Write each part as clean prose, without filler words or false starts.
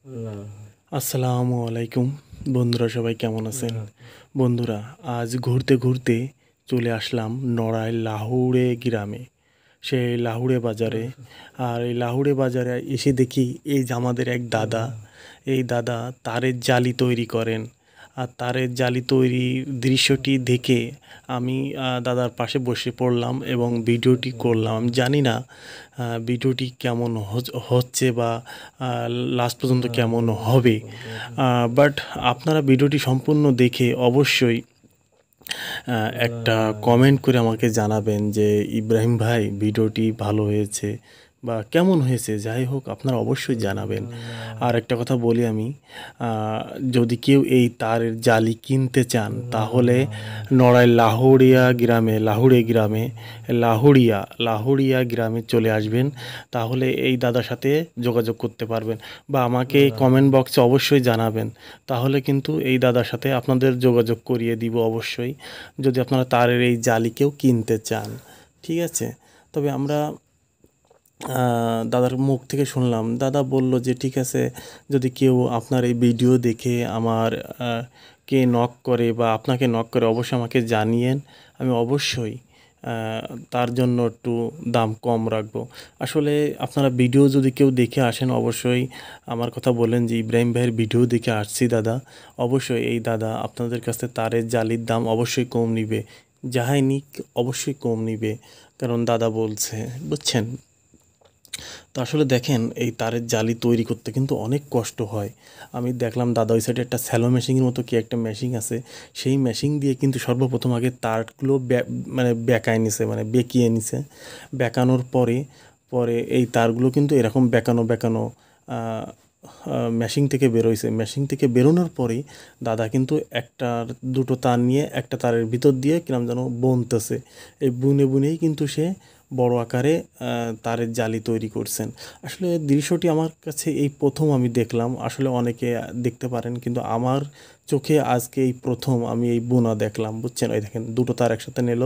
আসসালামু আলাইকুম বন্ধুরা, সবাই কেমন আছেন? বন্ধুরা, আজ ঘুরতে ঘুরতে চলে আসলাম নড়াইল লাহুড়ে গ্রামে, সেই লাহুড়ে বাজারে। আর এই লাহুড়ে বাজারে এসে দেখি এই যে আমাদের এক দাদা, এই দাদা তারের জালি তৈরি করেন। আর তারের জালি তৈরি দৃশ্যটি দেখে আমি দাদার পাশে বসে পড়লাম এবং ভিডিওটি করলাম। আমি জানি না ভিডিওটি কেমন হচ্ছে বা লাস্ট পর্যন্ত কেমন হবে, বাট আপনারা ভিডিওটি সম্পূর্ণ দেখে অবশ্যই একটা কমেন্ট করে আমাকে জানাবেন যে ইব্রাহিম ভাই ভিডিওটি ভালো হয়েছে বা কেমন হয়েছে। যাই হোক, আপনারা অবশ্যই জানাবেন। আর একটা কথা বলি আমি, যদি কেউ এই তারের জালি কিনতে চান তাহলে নড়াইল লাহুড়িয়া গ্রামে চলে আসবেন। তাহলে এই দাদার সাথে যোগাযোগ করতে পারবেন বা আমাকে কমেন্ট বক্সে অবশ্যই জানাবেন। তাহলে কিন্তু এই দাদার সাথে আপনাদের যোগাযোগ করিয়ে দিব অবশ্যই, যদি আপনারা তারের এই জালিকেও কিনতে চান। ঠিক আছে? তবে আমরা দাদার মুখ থেকে শুনলাম, দাদা বলল যে ঠিক আছে, যদি কেউ আপনার এই ভিডিও দেখে আমার কে নক করে বা আপনাকে নক করে অবশ্যই আমাকে জানিয়েন। আমি অবশ্যই তার জন্য একটু দাম কম রাখবো। আসলে আপনারা ভিডিও যদি কেউ দেখে আসেন অবশ্যই আমার কথা বলেন যে ইব্রাহিম ভাইয়ের ভিডিও দেখে আসছি দাদা। অবশ্যই এই দাদা আপনাদের কাছে তারের জালির দাম অবশ্যই কম নিবে, যাহাই নিক অবশ্যই কম নিবে, কারণ দাদা বলছে, বুঝছেন? তো আসলে দেখেন, এই তারের জালি তৈরি করতে কিন্তু অনেক কষ্ট হয়। আমি দেখলাম দাদা ওই সাইডে একটা স্যালো মেশিনের মতো কি একটা মেশিন আছে, সেই মেশিন দিয়ে কিন্তু সর্বপ্রথম আগে তারগুলো মানে বেঁকায় নিছে, মানে বেঁকিয়ে নিছে। বেঁকানোর পরে পরে এই তারগুলো কিন্তু এরকম বেঁকানো বেঁকানো মেশিন থেকে বেরোইছে। মেশিন থেকে বেরোনোর পরেই দাদা কিন্তু একটার দুটো তার নিয়ে একটা তারের ভিতর দিয়ে কিরম যেন বুনতেছে। এই বুনে বুনেই কিন্তু সে বড় আকারে তারের জালি তৈরি করছেন। আসলে দৃশ্যটি আমার কাছে এই প্রথম আমি দেখলাম। আসলে অনেকে দেখতে পারেন, কিন্তু আমার চোখে আজকে এই প্রথম আমি এই বোনা দেখলাম, বুঝছেন? ওই দেখেন দুটো তার একসাথে নিল।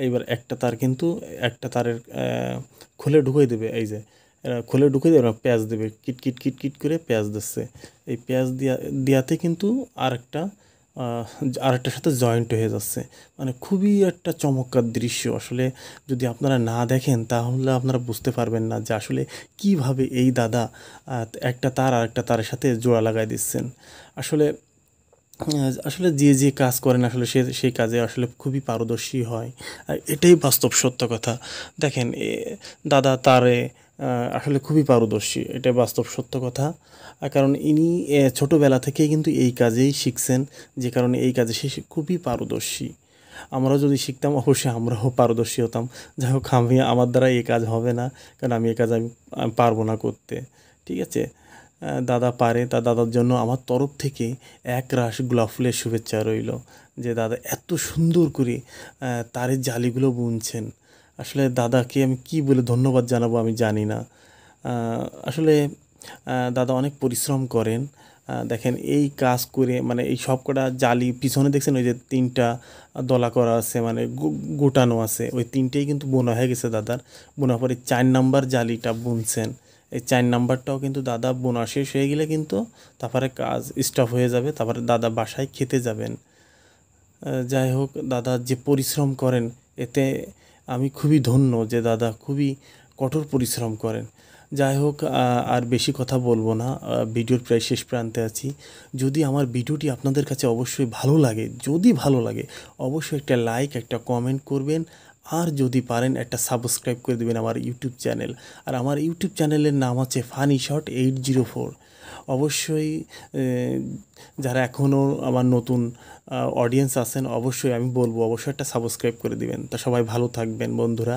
এইবার একটা তার কিন্তু একটা তারের খুলে ঢুকিয়ে দেবে, এই যে এরা খুলে ঢুকিয়ে দেবে, এরা পেঁয়াজ দেবে, কিট কিট কিট কিট করে পেঁয়াজ দিচ্ছে। এই পেঁয়াজ দেওয়াতে কিন্তু আরেকটা আরেকটার সাথে জয়েন্ট হয়ে যাচ্ছে। মানে খুবই একটা চমৎকার দৃশ্য। আসলে যদি আপনারা না দেখেন তাহলে আপনারা বুঝতে পারবেন না যে আসলে কিভাবে এই দাদা একটা তার আরেকটা তারের সাথে জোড়া লাগাই দিচ্ছেন। আসলে আসলে যে যে কাজ করেন আসলে সেই কাজে আসলে খুবই পারদর্শী হয়। আর এটাই বাস্তব সত্য কথা। দেখেন দাদা তারে আসলে খুবই পারদর্শী, এটাই বাস্তব সত্য কথা। কারণ ইনি ছোটোবেলা থেকেই কিন্তু এই কাজেই শিখছেন, যে কারণে এই কাজে সে খুবই পারদর্শী। আমরাও যদি শিখতাম অবশ্যই আমরাও পারদর্শী হতাম। যাই হোক, আমার দ্বারা এই কাজ হবে না, কারণ আমি এই কাজ আমি পারবো না করতে। ঠিক আছে? দাদা পারে, তা দাদার জন্য আমার তরফ থেকে একরাশ গোলাপ ফুলের শুভেচ্ছা রইল, যে দাদা এত সুন্দর করে তারের জালিগুলো বুনছেন। আসলে দাদাকে আমি কি বলে ধন্যবাদ জানাবো আমি জানি না। আসলে দাদা অনেক পরিশ্রম করেন। দেখেন এই কাজ করে, মানে এই সব কটা জালি পিছনে দেখছেন ওই যে 3টা দলা করা আছে, মানে গোটানো আছে, ওই 3টেই কিন্তু বোনা হয়ে গেছে দাদার। বোনার পরে 4 নাম্বার জালিটা বুনছেন। এই 4 নাম্বারটাও কিন্তু দাদা বোনা শেষ হয়ে গেলে কিন্তু তারপরে কাজ স্টপ হয়ে যাবে, তারপরে দাদা বাসায় খেতে যাবেন। যাই হোক, দাদা যে পরিশ্রম করেন এতে আমি খুবই ধন্য যে দাদা খুবই কঠোর পরিশ্রম করেন। যাই হোক, আর বেশি কথা বলবো না, ভিডিওর প্রায় শেষ প্রান্তে আছি। যদি আমার ভিডিওটি আপনাদের কাছে অবশ্যই ভালো লাগে, যদি ভালো লাগে অবশ্যই একটা লাইক একটা কমেন্ট করবেন। আর যদি পারেন একটা সাবস্ক্রাইব করে দেবেন আমার ইউটিউব চ্যানেল। আর আমার ইউটিউব চ্যানেলের নাম হচ্ছে ফানি শট 804। অবশ্যই যারা এখনও আমার নতুন অডিয়েন্স আছেন অবশ্যই আমি বলবো অবশ্যই একটা সাবস্ক্রাইব করে দিবেন। তা সবাই ভালো থাকবেন বন্ধুরা।